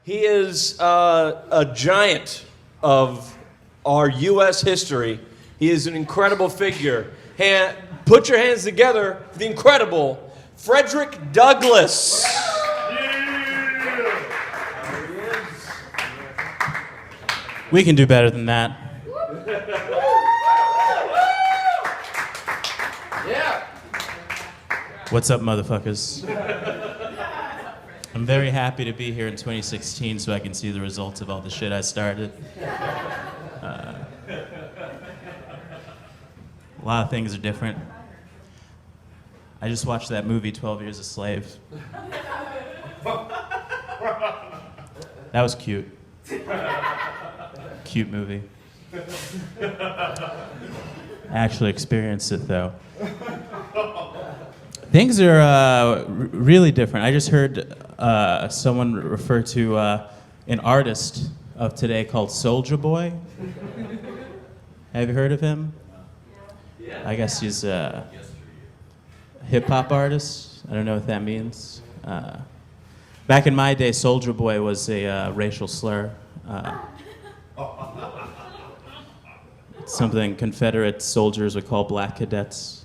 He is a giant of our U.S. history. He is an incredible figure. Put your hands together for the incredible Frederick Douglass. We can do better than that. Yeah. What's up, motherfuckers? I'm very happy to be here in 2016 so I can see the results of all the shit I started. A lot of things are different. I just watched that movie, 12 Years a Slave. That was cute. Cute movie. I actually experienced it, though. Things are really different. I just heard someone refer to an artist of today called Soulja Boy. Have you heard of him? I guess he's a hip-hop artist. I don't know what that means. Back in my day, Soulja Boy was a racial slur. Something Confederate soldiers would call black cadets.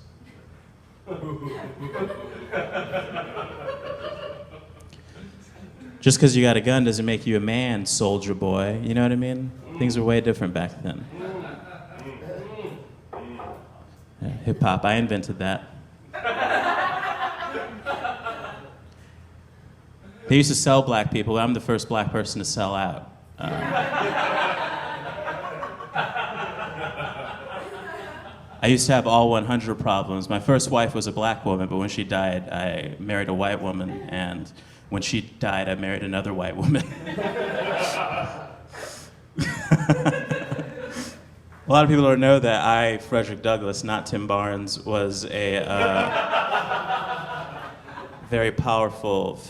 Just because you got a gun doesn't make you a man, Soulja Boy. You know what I mean? Things were way different back then. Yeah, hip-hop, I invented that. They used to sell black people. I'm the first black person to sell out. I used to have all 100 problems. My first wife was a black woman, but when she died, I married a white woman, and when she died, I married another white woman. A lot of people don't know that I, Frederick Douglass, not Tim Barnes, was a very powerful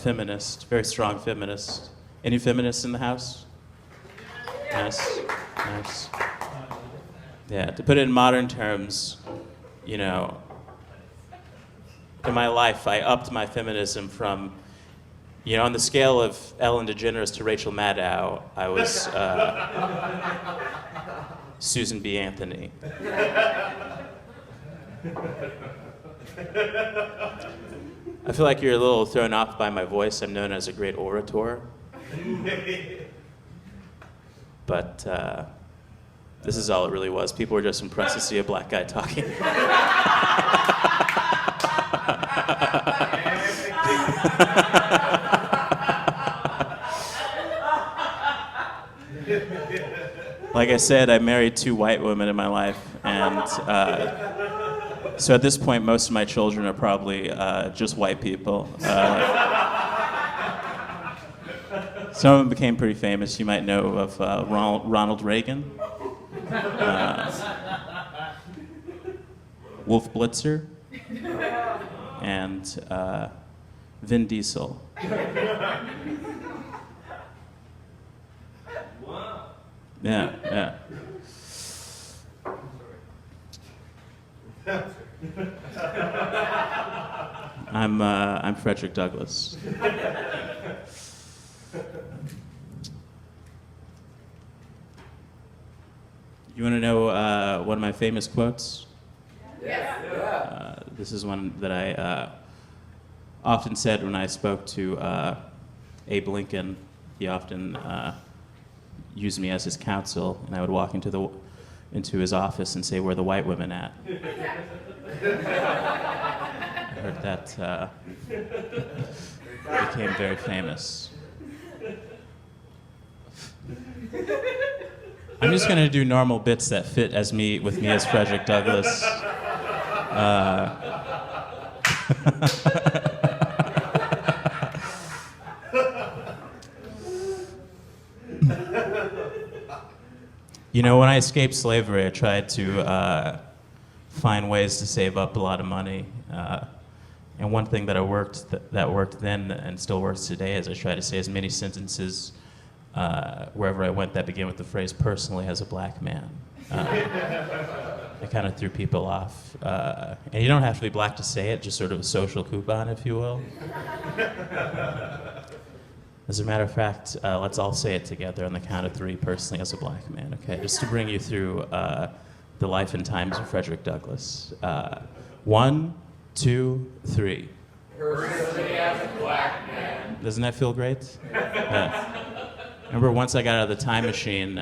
feminist, very strong feminist. Any feminists in the house? Nice, nice. Yeah, to put it in modern terms, you know, in my life, I upped my feminism from, you know, on the scale of Ellen DeGeneres to Rachel Maddow, I was Susan B. Anthony. I feel like you're a little thrown off by my voice. I'm known as a great orator. But this is all it really was. People were just impressed to see a black guy talking. Like I said, I married 2 white women in my life, and so at this point, most of my children are probably just white people. Some of them became pretty famous. You might know of Ronald Reagan, Wolf Blitzer, and Vin Diesel. Yeah, yeah. I'm Frederick Douglass. You want to know one of my famous quotes? Yeah. This is one that I often said when I spoke to Abe Lincoln. He often used me as his counsel, and I would walk into his office and say, "Where are the white women at?" I heard that became very famous. I'm just gonna do normal bits that fit with me as Frederick Douglass. You know, when I escaped slavery, I tried to find ways to save up a lot of money. And one thing that worked then and still works today is I try to say as many sentences wherever I went that begin with the phrase "personally as a black man." It kind of threw people off. And you don't have to be black to say it, just sort of a social coupon, if you will. As a matter of fact, let's all say it together on the count of three, personally as a black man, okay? Just to bring you through the life and times of Frederick Douglass. 1, 2, 3. Personally as a black man. Doesn't that feel great? Remember once I got out of the time machine,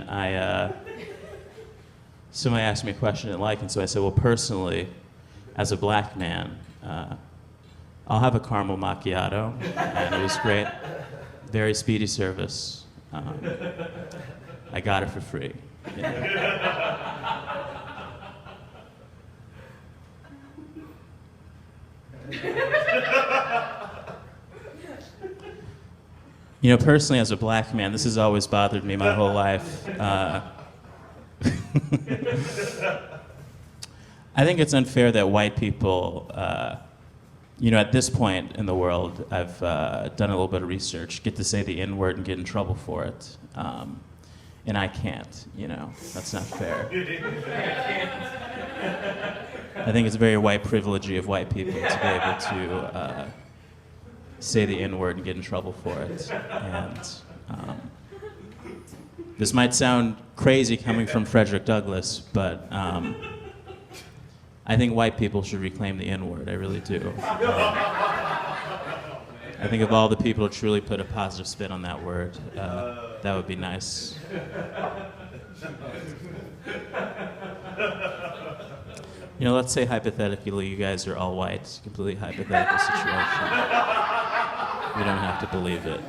somebody asked me a question I didn't like, and so I said, well, personally, as a black man, I'll have a caramel macchiato, and it was great. Very speedy service. I got it for free. You know, personally, as a black man, this has always bothered me my whole life. I think it's unfair that white people, at this point in the world, I've done a little bit of research, get to say the N-word and get in trouble for it. And I can't, that's not fair. I think it's very white privilege of white people to be able to say the N-word and get in trouble for it. And this might sound crazy coming from Frederick Douglass, but I think white people should reclaim the N-word. I really do. I think of all the people who truly put a positive spin on that word, that would be nice. Let's say hypothetically you guys are all white. It's a completely hypothetical situation. You don't have to believe it.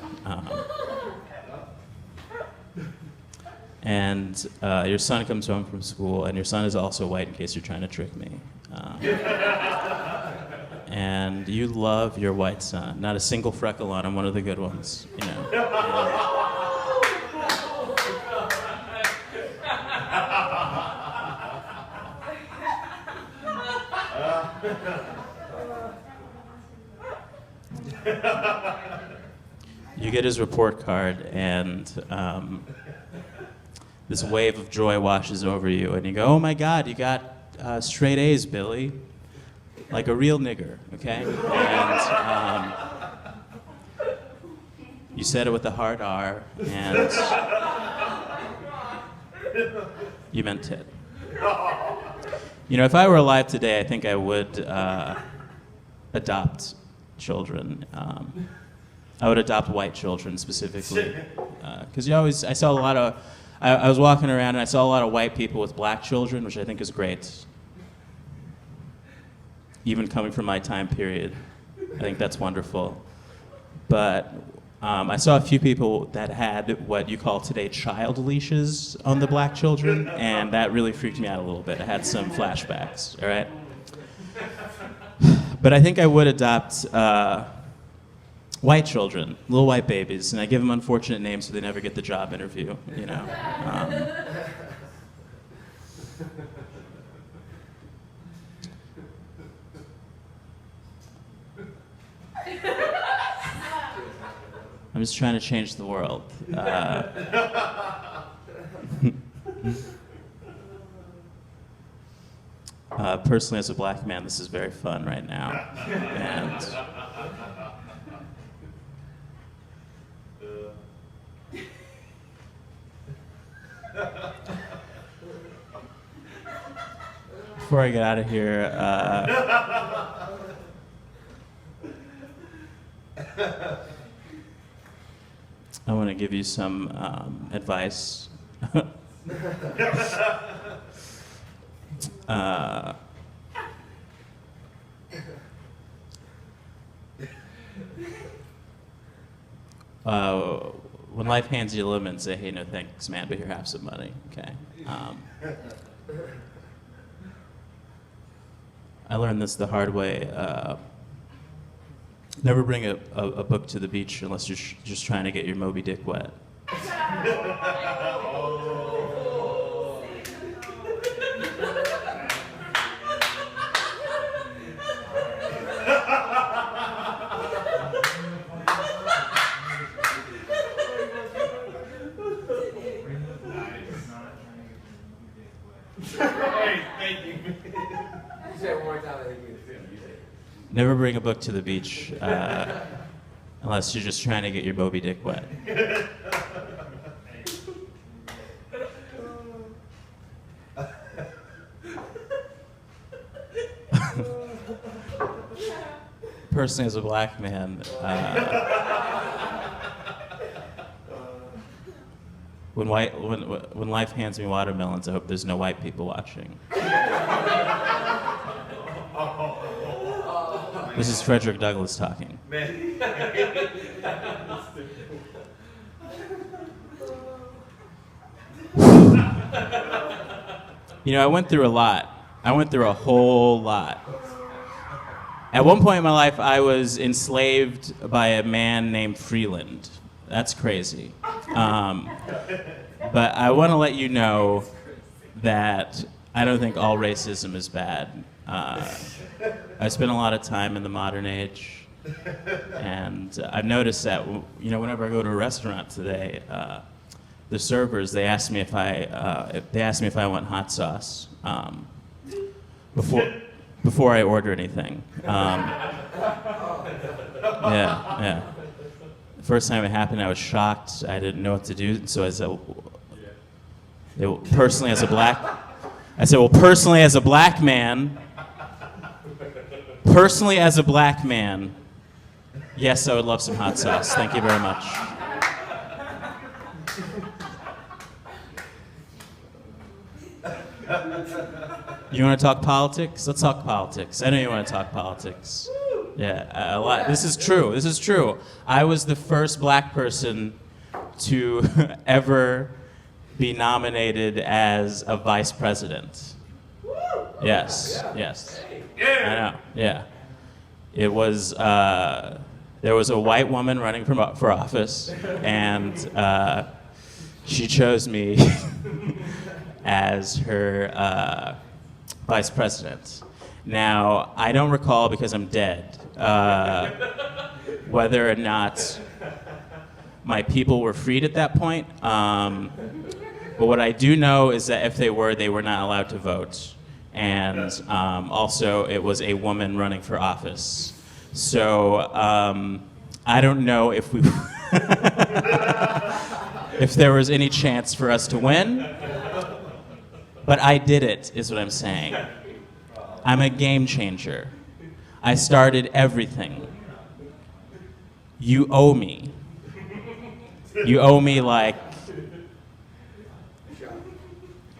And your son comes home from school, and your son is also white in case you're trying to trick me. And you love your white son. Not a single freckle on him, one of the good ones. You get his report card, and this wave of joy washes over you, and you go, oh my God, you got straight A's, Billy. Like a real nigger, okay? And you said it with a hard R, and you meant it. If I were alive today, I think I would adopt children. I would adopt white children specifically, because I saw a lot of, I was walking around and I saw a lot of white people with black children, which I think is great. Even coming from my time period, I think that's wonderful. But I saw a few people that had what you call today child leashes on the black children, and that really freaked me out a little bit. I had some flashbacks, all right? But I think I would adopt white children, little white babies, and I give them unfortunate names so they never get the job interview, I'm just trying to change the world. Personally, as a black man, this is very fun right now. And before I get out of here, I want to give you some advice. When life hands you lemons, say, hey, no thanks, man, but here, have some money, okay? I learned this the hard way. Never bring a book to the beach unless you're just trying to get your Moby Dick wet. Never bring a book to the beach unless you're just trying to get your Moby Dick wet. Personally, as a black man, when life hands me watermelons, I hope there's no white people watching. This is Frederick Douglass talking. You know, I went through a lot. I went through a whole lot. At one point in my life, I was enslaved by a man named Freeland. That's crazy. But I want to let you know that I don't think all racism is bad. I spent a lot of time in the modern age, and I've noticed that, you know, whenever I go to a restaurant today, the servers, they ask me if I want hot sauce before I order anything. Yeah. The first time it happened, I was shocked. I didn't know what to do. So I said, well, personally as a black man, yes, I would love some hot sauce. Thank you very much. You want to talk politics? Let's talk politics. I know you want to talk politics. Yeah, a lot. This is true. I was the first black person to ever be nominated as a vice president. Yes. I know, yeah. It was, there was a white woman running for office, and she chose me as her vice president. Now, I don't recall, because I'm dead, whether or not my people were freed at that point. But what I do know is that if they were not allowed to vote. And also, it was a woman running for office. So I don't know if we if there was any chance for us to win. But I did it, is what I'm saying. I'm a game changer. I started everything. You owe me. You owe me, like,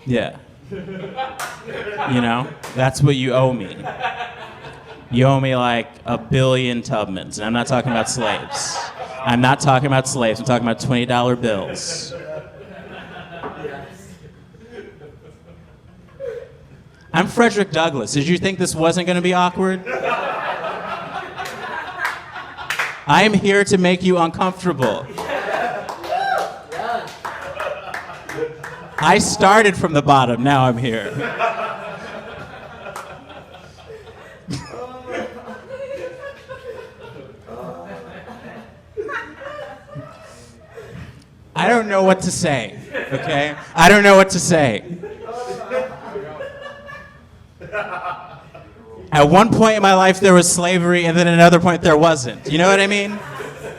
yeah. You know, that's what you owe me. You owe me like 1 billion Tubmans, and I'm not talking about slaves. I'm talking about $20 bills. I'm Frederick Douglass. Did you think this wasn't going to be awkward? I am here to make you uncomfortable. I started from the bottom, now I'm here. I don't know what to say, okay? I don't know what to say. At one point in my life, there was slavery, and then at another point, there wasn't. You know what I mean?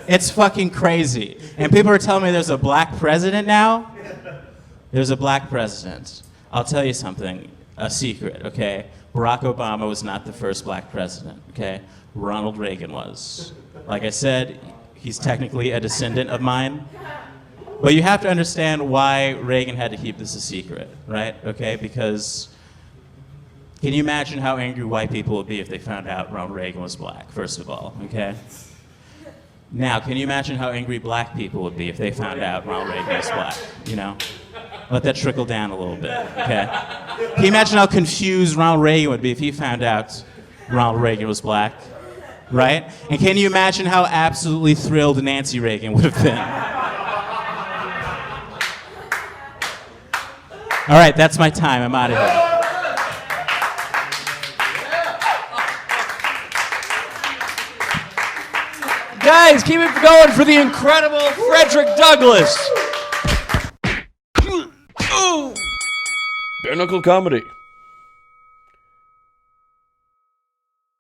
It's fucking crazy. And people are telling me there's a black president now? There's a black president. I'll tell you something, a secret, okay? Barack Obama was not the first black president, okay? Ronald Reagan was. Like I said, he's technically a descendant of mine. But you have to understand why Reagan had to keep this a secret, right? Okay, because can you imagine how angry white people would be if they found out Ronald Reagan was black, first of all, okay? Now, can you imagine how angry black people would be if they found out Ronald Reagan was black, you know? Let that trickle down a little bit, okay? Can you imagine how confused Ronald Reagan would be if he found out Ronald Reagan was black, right? And can you imagine how absolutely thrilled Nancy Reagan would have been? All right, that's my time. I'm out of here. Guys, keep it going for the incredible Frederick Douglass. Bare Knuckle Comedy.